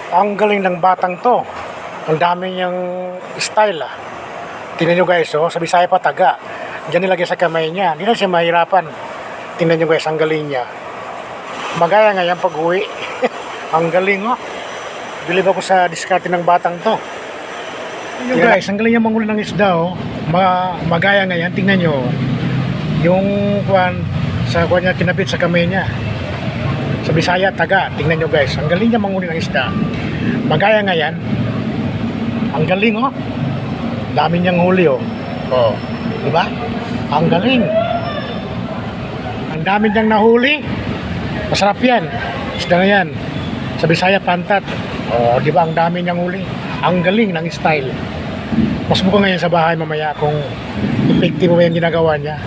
Ang galing ng batang to. Ang dami niyang style ah. Tingnan nyo guys, oh, sa Bisaya pa taga. Diyan nilagay sa kamay niya. Hindi na siya mahirapan. Tingnan nyo guys, ang galing niya. Magaya nga yan pag-uwi. Ang galing oh. Bilib ako sa diskarte ng batang to. Tingnan guys, ang galing niya manghuli ng isda oh. Magaya nga yan, tingnan nyo. Yung sa kuwan niya kinabit sa kamay niya. Sa Bisaya taga, tingnan nyo guys, ang galing niya manghuli ng isda. Magaya nga yan. Ang galing oh. Dami niyang huli oh. Oh, di ba? Ang galing. Ang dami niyang nahuli. Masarap yan. Isda na yan. Sa Bisaya pantat. Oh, di ba ang dami niyang huli? Ang galing ng style. Mas buka ngayon sa bahay mamaya kung epektibo ba yung ginagawa niya.